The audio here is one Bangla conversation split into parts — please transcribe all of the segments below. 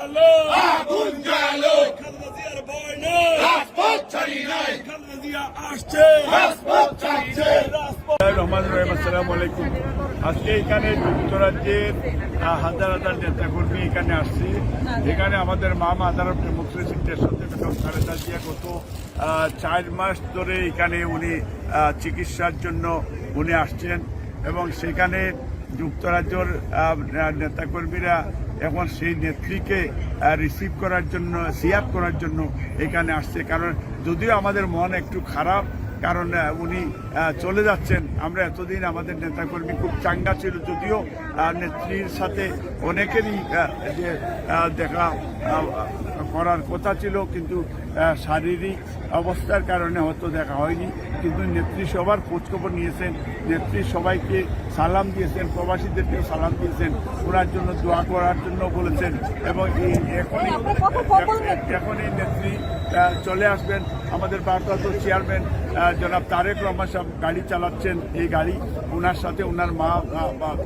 জ্বালো আগুন জ্বালো খালেদা জিয়ার ভয় নেই রাজপথ ছাড়ি নাই খালেদা জিয়া আসছে রাজপথ ছাড়ছে রহমান রহিম আসসালামু আলাইকুম। আজকে এখানে যুক্তরাজ্যের হাজার হাজার নেতাকর্মী এখানে আসছে। এখানে আমাদের মা আদালত ডেমোক্রেসি স্টেশন থেকে খালেদা জিয়া গত 4 মাস ধরে এখানে উনি চিকিৎসার জন্য উনি আসছেন এবং সেখানে যুক্তরাজ্যের নেতাকর্মীরা এখন সেই নেত্রীকে রিসিভ করার জন্য সিয়াপ করার জন্য এখানে আসছে। কারণ যদিও আমাদের মন একটু খারাপ, কারণ উনি চলে যাচ্ছেন। আমরা এতদিন আমাদের নেতাকর্মী খুব চাঙ্গা ছিল, যদিও নেত্রীর সাথে অনেকেরই যে দেখা করার কথা ছিল, কিন্তু শারীরিক অবস্থার কারণে হয়তো দেখা হয়নি। কিন্তু নেত্রী সবার খোঁজখবর নিয়েছেন, নেত্রী সবাইকে সালাম দিয়েছেন, প্রবাসীদেরকেও সালাম দিয়েছেন, ওনার জন্য দোয়া করার জন্য বলেছেন। এবং এখনই নেত্রী চলে আসবেন। আমাদের ভারপ্রাপ্ত চেয়ারম্যান জনাব তারেক রহমান সাহেব গাড়ি চালাচ্ছেন। এই গাড়ি ওনার সাথে ওনার মা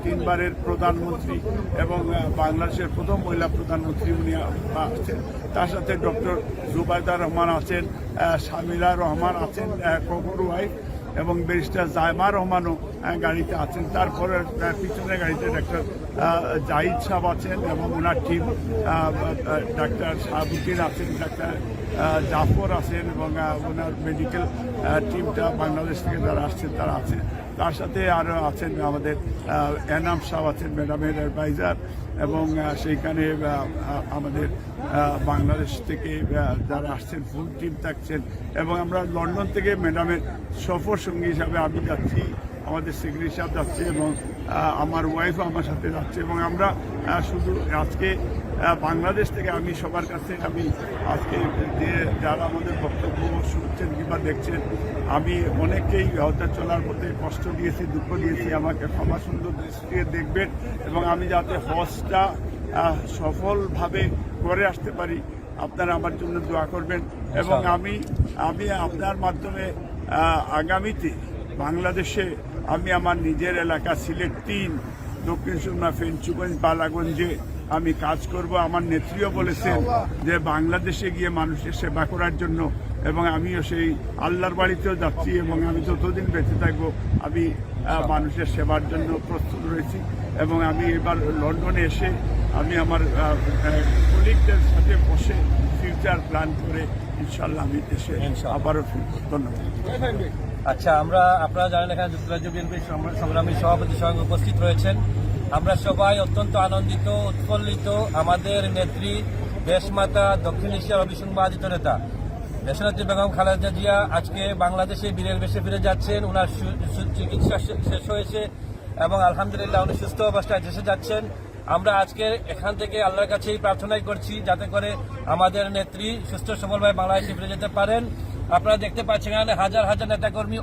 3 বারের প্রধানমন্ত্রী এবং বাংলাদেশের প্রথম মহিলা প্রধানমন্ত্রী উনি আসছেন। তার সাথে ডক্টর জুবাইদা রহমান আছেন, শামিলা রহমান আছেন কবর ওয়াইফ, এবং ব্যারিস্টার জায়মা রহমানও গাড়িতে আছেন। তারপরে পিছনের গাড়িতে ডাক্তার জাহিদ সাহেব আছেন এবং ওনার টিম, ডাক্তার শাহাবুদ্দিন আছেন, ডাক্তার জাফর আছেন এবং ওনার মেডিকেল টিমটা বাংলাদেশ থেকে যারা আসছেন তারা আছেন। তার সাথে আরও আছেন আমাদের এনাম সাহেব আছেন, ম্যাডামের অ্যাডভাইজার, এবং সেইখানে আমাদের বাংলাদেশ থেকে যারা আসছেন ফুল টিম থাকছেন। এবং আমরা লন্ডন থেকে ম্যাডামের সফর সঙ্গী হিসাবে আমি যাচ্ছি, আমাদের সেক্রেটারি সাহেব যাচ্ছে এবং আমার ওয়াইফও আমার সাথে যাচ্ছে। এবং আমরা শুধু আজকে বাংলাদেশ থেকে আমি সবার কাছে আমি আজকে যে যারা আমাদের বক্তব্য শুনছেন কিংবা দেখছেন, আমি অনেককেই হয়তো চলার পথে কষ্ট দিয়েছি, দুঃখ দিয়েছি, আমাকে ক্ষমা সুন্দর দৃষ্টিতে দেখবেন এবং আমি যাতে হজটা সফলভাবে করে আসতে পারি আপনারা আমার জন্য দোয়া করবেন। এবং আমি আপনার মাধ্যমে আগামীতে বাংলাদেশে আমি আমার নিজের এলাকা সিলেট 3, দক্ষিণ সুরমা, ফেঞ্চুগঞ্জ, বালাগঞ্জে আমি কাজ করব। আমার নেত্রীও বলেছেন যে বাংলাদেশে গিয়ে মানুষের সেবা করার জন্য, এবং আমিও সেই আল্লাহর বাড়িতেও যাচ্ছি এবং আমি যতদিন বেঁচে থাকবো আমি মানুষের সেবার জন্য প্রস্তুত রয়েছি। এবং আমি এবার লন্ডনে এসে আমি আমার কলিগদের সাথে বসে ফিউচার প্ল্যান করে ইনশাল্লাহ আমি দেশে আবারও ফিরব। ধন্যবাদ। আচ্ছা, আপনারা জানেন এখানে যুক্তরাজ্য বিএনপির সংগ্রামী সভাপতির সঙ্গে উপস্থিত রয়েছেন। আমরা সবাই অত্যন্ত আনন্দিত, উৎফুল্লিত। আমাদের নেত্রী, দেশমাতা, দক্ষিণ এশিয়ার অবিসংবাদিত নেতা দেশনেত্রী বেগম খালেদা জিয়া আজকে বাংলাদেশে বীরের বেশে ফিরে যাচ্ছেন। ওনার চিকিৎসা শেষ হয়েছে এবং আলহামদুলিল্লাহ উনি সুস্থ অবস্থায় দেশে যাচ্ছেন। আমরা আজকে এখান থেকে আল্লাহর কাছেই প্রার্থনাই করছি যাতে করে আমাদের নেত্রী সুস্থ সবলভাবে বাংলাদেশে ফিরে যেতে পারেন। আপনারা দেখতে পাচ্ছেন এখানে হাজার হাজার নেতাকর্মী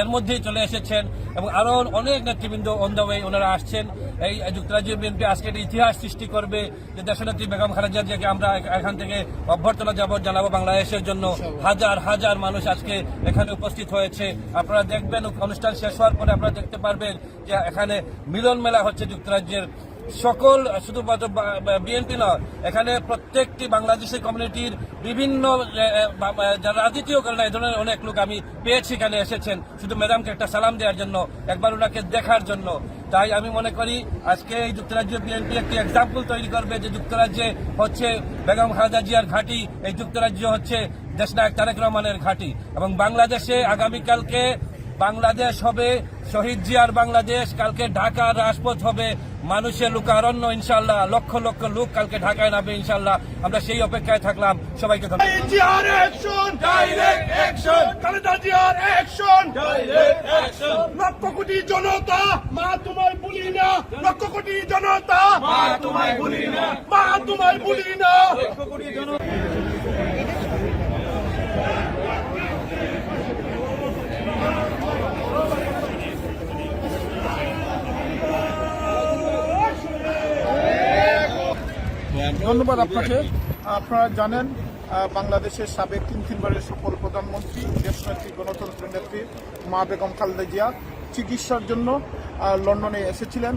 এর মধ্যেই চলে এসেছেন এবং আরো অনেক নেতৃবৃন্দ অন দ্য ওয়ে ওনারা আসছেন। এই যুক্তরাজ্য বিএনপি আজকে ইতিহাস সৃষ্টি করবে যে দেশনেত্রী বেগম খালেদা জিয়াকে আমরা এখান থেকে অভ্যর্থনা জানাবো বাংলাদেশের জন্য। হাজার হাজার মানুষ আজকে এখানে উপস্থিত হয়েছে। আপনারা দেখবেন অনুষ্ঠান শেষ হওয়ার পরে আপনারা দেখতে পারবেন যে এখানে মিলন মেলা হচ্ছে যুক্তরাজ্যের সকল, শুধুমাত্র বিএনপি নয়, এখানে প্রত্যেকটি বাংলাদেশি কমিউনিটির বিভিন্ন যারা রাজনীতিও করে না এই ধরনের অনেক লোক আমি পেয়েছি এখানে এসেছেন শুধু ম্যাডামকে একটা সালাম দেওয়ার জন্য, একবার ওনাকে দেখার জন্য। তাই আমি মনে করি আজকে এই যুক্তরাজ্য বিএনপি একটি এক্সাম্পল তৈরি করবে যে যুক্তরাজ্যে হচ্ছে বেগম খালেদা জিয়ার ঘাঁটি, এই যুক্তরাজ্য হচ্ছে দেশনায়ক তারেক রহমানের ঘাঁটি। এবং বাংলাদেশে আগামীকালকে বাংলাদেশ হবে শহীদ জিয়ার বাংলাদেশ, কালকে ঢাকার রাজপথ হবে মানুষের লোকারণ্য। ইনশাল্লাহ লক্ষ লক্ষ লোক কালকে ঢাকায় নামবে ইনশাল্লাহ। আমরা সেই অপেক্ষায় থাকলাম। সবাইকে লক্ষ কোটি জনতা মা তোমায় ভুলি না, লক্ষ কোটি জনতা মা তোমায় ভুলি না, মা তোমায় ভুলি না, লক্ষ কোটি জনতা। ধন্যবাদ আপনাকে। আপনারা জানেন বাংলাদেশের সাবেক 3 বারের সফল প্রধানমন্ত্রী, দেশনেত্রী, গণতন্ত্র নেত্রী মা বেগম খালেদা জিয়া চিকিৎসার জন্য লন্ডনে এসেছিলেন।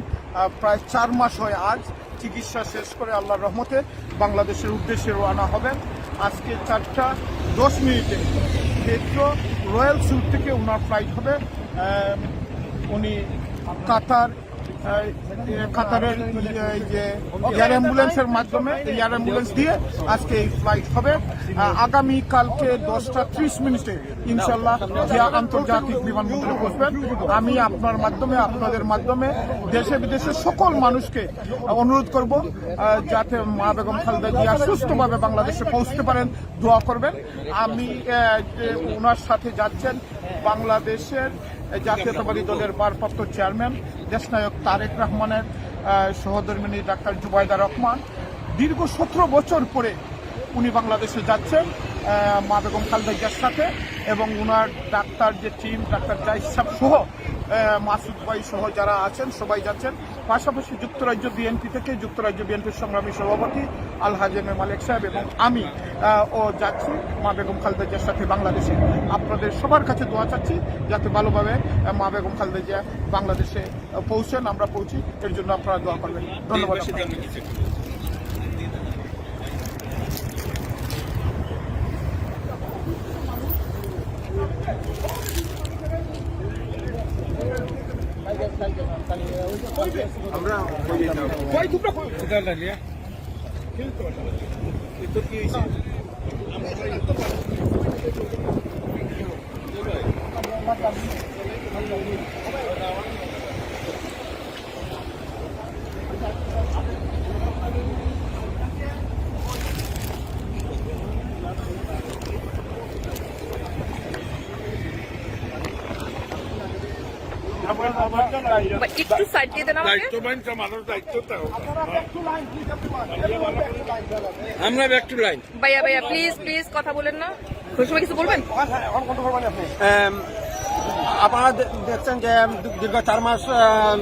প্রায় 4 মাস হয় আজ চিকিৎসা শেষ করে আল্লাহর রহমতে বাংলাদেশের উদ্দেশ্যে রওনা হবেন। আজকে 4:10 হেথ্রো রয়্যাল সুইট থেকে ওনার ফ্লাইট হবে। উনি কাতারের যে এয়ার অ্যাম্বুলেন্সের মাধ্যমে এয়ার অ্যাম্বুলেন্স দিয়ে আজকে এই ফ্লাইট হবে। আগামী কালকে 10:30 ইনশাল্লাহ জিয়া আন্তর্জাতিক বিমানবন্দরে পৌঁছবেন। আমি আপনাদের মাধ্যমে দেশে বিদেশে সকল মানুষকে অনুরোধ করব যাতে মা বেগম খালেদা জিয়া সুস্থভাবে বাংলাদেশে পৌঁছতে পারেন, দোয়া করবেন। আমি ওনার সাথে যাচ্ছেন বাংলাদেশের জাতীয়তাবাদী দলের ভারপ্রাপ্ত চেয়ারম্যান দেশনায়ক তারেক রহমানের সহধর্মিণী ডাক্তার জুবাইদা রহমান। দীর্ঘ 17 বছর পরে উনি বাংলাদেশে যাচ্ছেন মা বেগম খালেদা জিয়ার সাথে, এবং ওনার ডাক্তার যে টিম, ডাক্তার জাহিদ সাহেব সহ মাসুদ ভাই সহ যারা আছেন সবাই যাচ্ছেন। পাশাপাশি যুক্তরাজ্য বিএনপি থেকে যুক্তরাজ্য বিএনপির সংগ্রামী সভাপতি আলহাজ এম এ মালেক সাহেব এবং আমি যাচ্ছি মা বেগম খালেদা জিয়ার সাথে বাংলাদেশে। আপনাদের সবার কাছে দোয়া চাচ্ছি যাতে ভালোভাবে মা বেগম খালেদা জিয়া বাংলাদেশে পৌঁছেন, আমরা পৌঁছি, এর জন্য আপনারা দোয়া করবেন। ধন্যবাদ। একটু সাইড দিয়ে দেন আমাকে। আমরা ব্যাক টু লাইন। ভাইয়া প্লিজ কথা বলেন না। ওই সময় কিছু বলবেন? আপনারা দেখছেন যে দীর্ঘ 4 মাস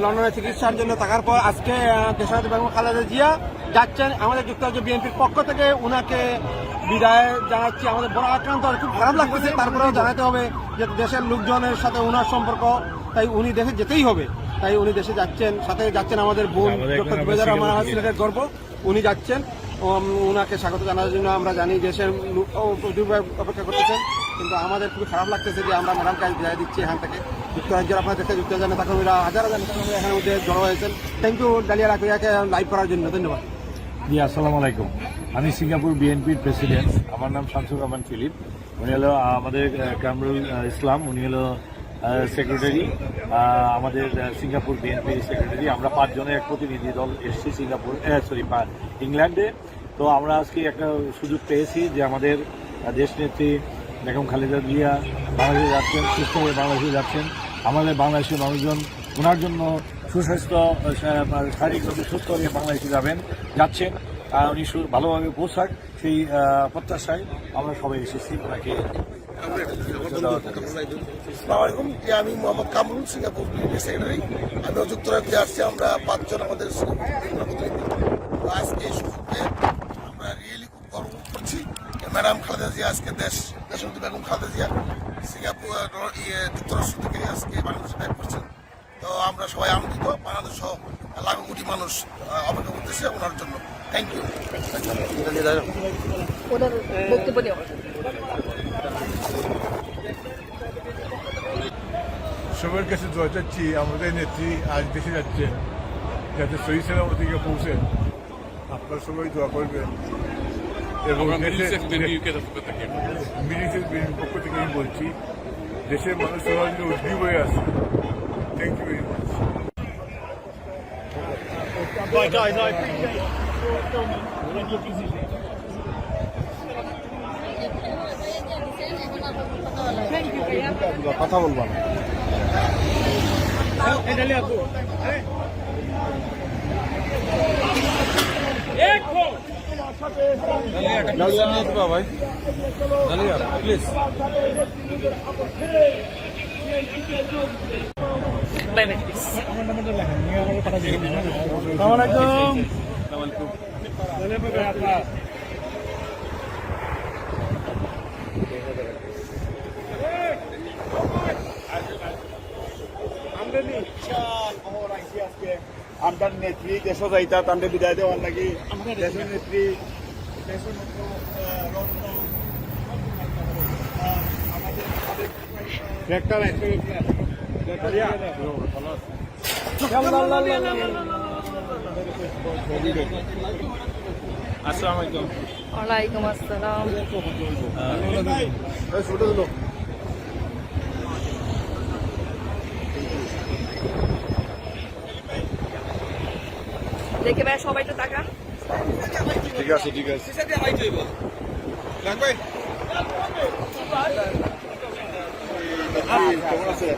লন্ডনে চিকিৎসার জন্য থাকার পর আজকে দেশনায়ক বেগম খালেদা জিয়া যাচ্ছেন। আমাদের যুক্তরাজ্য বিএনপির পক্ষ থেকে ওনাকে বিদায় জানাচ্ছি। আমাদের বড় আক্রান্ত, খুব খারাপ লাগতেছে, তারপরেও জানাতে হবে যে দেশের লোকজনের সাথে ওনার সম্পর্ক, তাই উনি দেশে যেতেই হবে। তাই উনি দেশে যাচ্ছেন, সাথে যাচ্ছেন আমাদের বোন ডক্টর জুবাইদা রহমান, আমার সিলেটের গর্ব, উনি যাচ্ছেন। ওনাকে স্বাগত জানার জন্য আমরা জানি দেশের অপেক্ষা করতেছেন, কিন্তু আমাদের খুবই খারাপ লাগতেছে যে আমরা ম্যাডামকে বিদায় দিচ্ছি এখান থেকে। যুক্তরাজ্যের আপনার দেশে যুক্তরাজ্যের নেতা কর্মীরা হাজার এখানে মধ্যে জড়ো হয়েছেন। থ্যাংক ইউ ডালিয়া রাকিয়াকে লাইভ করার জন্য, ধন্যবাদ। জি, আসসালামু আলাইকুম। আমি সিঙ্গাপুর বিএনপির প্রেসিডেন্ট, আমার নাম শামসুর রহমান ফিলিপ। উনি হলো আমাদের কামরুল ইসলাম, উনি হলো সেক্রেটারি, আমাদের সিঙ্গাপুর বিএনপির সেক্রেটারি। আমরা 5 জনের এক প্রতিনিধি দল এসেছি ইংল্যান্ডে। তো আমরা আজকে একটা সুযোগ পেয়েছি যে আমাদের দেশনেত্রী বেগম খালেদা জিয়া বাংলাদেশে যাচ্ছেন, সুস্থ হয়ে বাংলাদেশে যাচ্ছেন। আমাদের বাংলাদেশের মানুষজন ওনার জন্য সুস্বাস্থ্য, শারীরিকভাবে সুস্থ হয়ে বাংলাদেশে যাচ্ছেন। উনি ভালোভাবে পৌঁছাক সেই প্রত্যাশায় আমরা সবাই এসেছি ওনাকে। আসসালামাইকুম, আমি Mohammad Kamrul, Singapore BNP secretary. আমিও যুক্তরাজ্যে আসছি, আমরা 5 জন আমাদের আজকে এই সুযোগে আমরা রিয়েলি খুব গর্ব করছি। ম্যাডাম খালেদা জিয়া আজকে দেশনেত্রী বেগম খালেদা জিয়া সিঙ্গাপুর যুক্তরাষ্ট্র থেকে আজকে বাংলাদেশে ব্যাক করছেন। তো আমরা সবাই আনন্দিত, বাংলাদেশ সহ লাখো কোটি মানুষ অপেক্ষা করতেছে ওনার জন্য। Thank you. ওনার বক্তব্য দেওয়া। সবার কাছে দোয়া চাচ্ছি আমাদের নেত্রী আজ দেশে যাচ্ছেন, যাতে সহি সালামতিকে পৌঁছেন। আপনারা সবাই দোয়া করবেন। এবং মিডিসের পক্ষ থেকে আমি বলছি, দেশের মানুষ সবার জন্য উদ্গ্রীব হয়ে আছে। Thank you very much. কথা বলবো না। ভাই প্লিজ। Bye bye please. আমরা আমরা নেত্রী দেশ যাইতা তান্ডে বিদায় দেওয়ার লাগি দেশের নেত্রী ওয়ালাইকুম আসসালাম। দেখে ভাই সবাই তো তাকান। ঠিক আছে ঠিক আছে কেমন আছে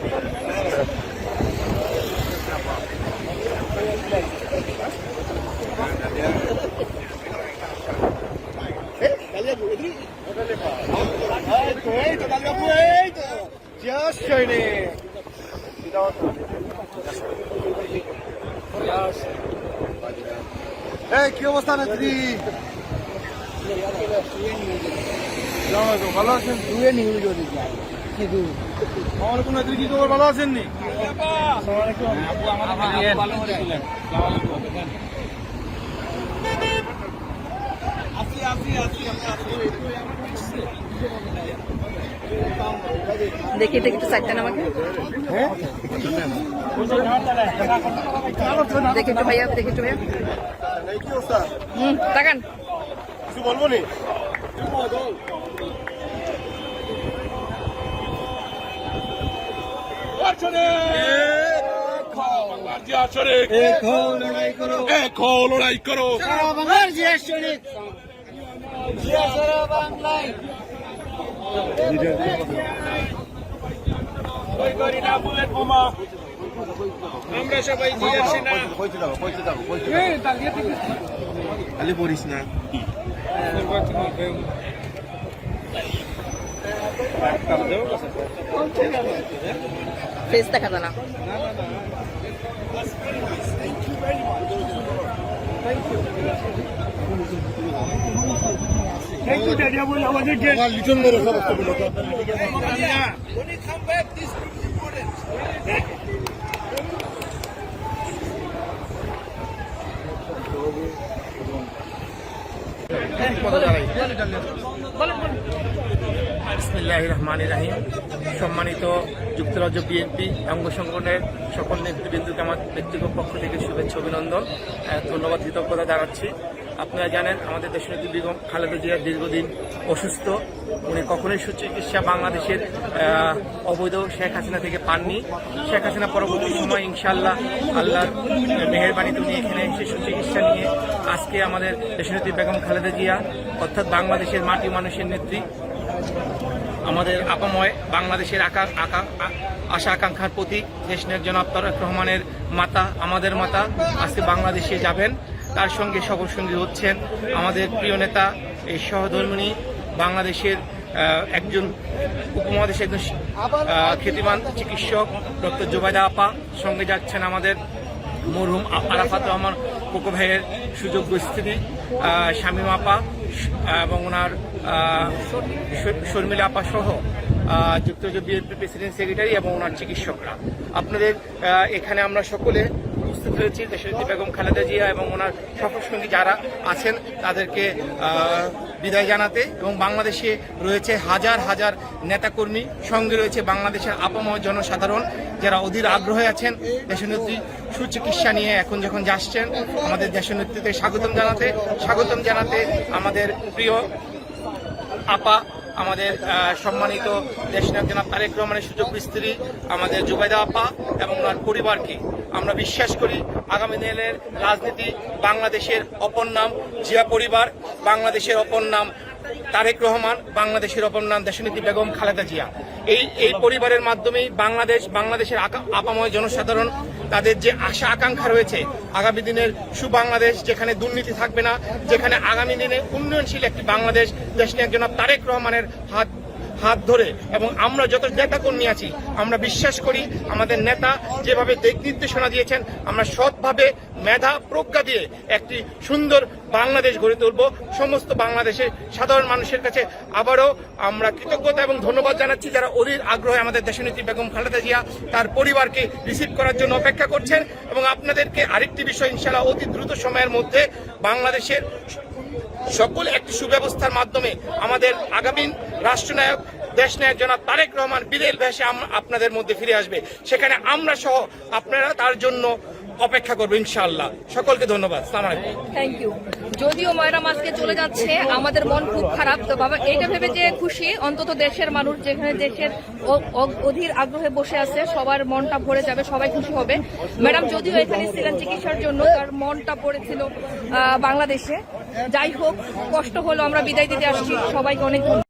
কি অবস্থা নেত্রী? ভালো আছেন? আমার নেত্রী কি খবর? ভালো আছেন নি? দেখি দেখি একটু সাইডটা আমাকে দেখি একটু ভাইয়া, দেখি একটু ভাইয়া। কি অবস্থা? তাকান। কিছু বলবো নি? লড়াই করো আমরা সবাই জিয়ার সেনা। খালি পড়িস না। ফেস দেখা যায় না। লিটন মেরে সমস্ত বিসমিল্লাহির রহমানির রহিম। সম্মানিত যুক্তরাজ্য বিএনপি অঙ্গ সংগঠনের সকল নেতৃবৃন্দকে আমার ব্যক্তিগত পক্ষ থেকে শুভেচ্ছা অভিনন্দন, ধন্যবাদ, কৃতজ্ঞতা জানাচ্ছি। আপনারা জানেন আমাদের দেশনেত্রী বেগম খালেদা জিয়া দীর্ঘদিন অসুস্থ। উনি কখনোই সুচিকিৎসা বাংলাদেশের অবৈধ শেখ হাসিনা থেকে পাননি। শেখ হাসিনা পরবর্তী সময় ইনশাআল্লাহ আল্লাহর মেহেরবানিতে উনি এখানে এসে সুচিকিৎসা নিয়ে আজকে আমাদের দেশনেত্রী বেগম খালেদা জিয়া অর্থাৎ বাংলাদেশের মাটি মানুষের নেত্রী, আমাদের আপাময় বাংলাদেশের আশা আকাঙ্ক্ষার প্রতীক দেশনেত্রী জনাব তারেক রহমানের মাতা, আমাদের মাতা, আজকে বাংলাদেশে যাবেন। তার সঙ্গে সঙ্গী হচ্ছেন আমাদের প্রিয় নেতা, এই সহধর্মিণী বাংলাদেশের একজন উপমহাদেশে একজন খ্যাতিমান চিকিৎসক ডক্টর জুবাইদা আপা, সঙ্গে যাচ্ছেন আমাদের মরহুম আরাফাত রহমান কোকো ভাইয়ের সুযোগ্য স্ত্রী শামীম আপা এবং ওনার শর্মিলা আপা সহ যুক্তরাজ্য বিএনপি প্রেসিডেন্ট সেক্রেটারি এবং ওনার চিকিৎসকরা। আপনাদের এখানে আমরা সকলে উপস্থিত হয়েছি দেশনেত্রী বেগম খালেদা জিয়া এবং ওনার সফরসঙ্গী যারা আছেন তাদেরকে বিদায় জানাতে, এবং বাংলাদেশে রয়েছে হাজার হাজার নেতাকর্মী, সঙ্গে রয়েছে বাংলাদেশের আপাময় জনসাধারণ যারা অধীর আগ্রহে আছেন দেশনেত্রী সুচিকিৎসা নিয়ে এখন যখন যাচ্ছেন আমাদের দেশনেত্রীতে স্বাগতম জানাতে আমাদের প্রিয় আপা, আমাদের সম্মানিত দেশনায়ক জনাব তারেক রহমানের সুযোগ্য স্ত্রী আমাদের জুবাইদা আপা এবং ওনার পরিবারকে আমরা বিশ্বাস করি আগামী দিনের রাজনীতি বাংলাদেশের অপর নাম জিয়া পরিবার, বাংলাদেশের অপর নাম তারেক রহমান, বাংলাদেশের অপর নাম দেশনেত্রী বেগম খালেদা জিয়া। এই পরিবারের মাধ্যমেই বাংলাদেশের আপাময় জনসাধারণ তাদের যে আশা আকাঙ্ক্ষা রয়েছে আগামী দিনের সুবাংলাদেশ, যেখানে দুর্নীতি থাকবে না, যেখানে আগামী দিনে উন্নয়নশীল একটি বাংলাদেশ দেশনায়ক জনাব তারেক রহমানের হাত হাত ধরে এবং আমরা যত নেতাকর্মী আছি আমরা বিশ্বাস করি আমাদের নেতা যেভাবে দিক নির্দেশনা দিয়েছেন আমরা সৎভাবে মেধা প্রজ্ঞা দিয়ে একটি সুন্দর বাংলাদেশ গড়ে তুলব। সমস্ত বাংলাদেশের সাধারণ মানুষের কাছে আবারও আমরা কৃতজ্ঞতা এবং ধন্যবাদ জানাচ্ছি যারা অধীর আগ্রহে আমাদের দেশনেত্রী বেগম খালেদা জিয়া তার পরিবারকে রিসিভ করার জন্য অপেক্ষা করছেন। এবং আপনাদেরকে আরেকটি বিষয় ইনশাআল্লাহ অতি দ্রুত সময়ের মধ্যে বাংলাদেশের সকল একটি সুব্যবস্থার মাধ্যমে আমাদের আগামী রাষ্ট্রনায়ক দেশনায়ক জনাব তারেক রহমান বিদেল ভেসে আপনাদের মধ্যে ফিরে আসবে। সেখানে আমরা সহ আপনারা তার জন্য অপেক্ষা করবো ইনশাআল্লাহ। সকলকে ধন্যবাদ। আসসালামু আলাইকুম। Thank you. যদিও ময়রাম আজকে চলে যাচ্ছে আমাদের মন খুব খারাপ, তো বাবা এইটা ভেবে যে খুশি অন্তত দেশের মানুষ যেখানে দেশের অধীর আগ্রহে বসে আছে সবার মনটা ভরে যাবে, সবাই খুশি হবে। ম্যাডাম যদিও এখানে ছিলেন চিকিৎসার জন্য, তার মনটা পড়েছিল বাংলাদেশে। যাই হোক, কষ্ট হলো, আমরা বিদায় দিতে আসছি। সবাইকে অনেক ধন্যবাদ।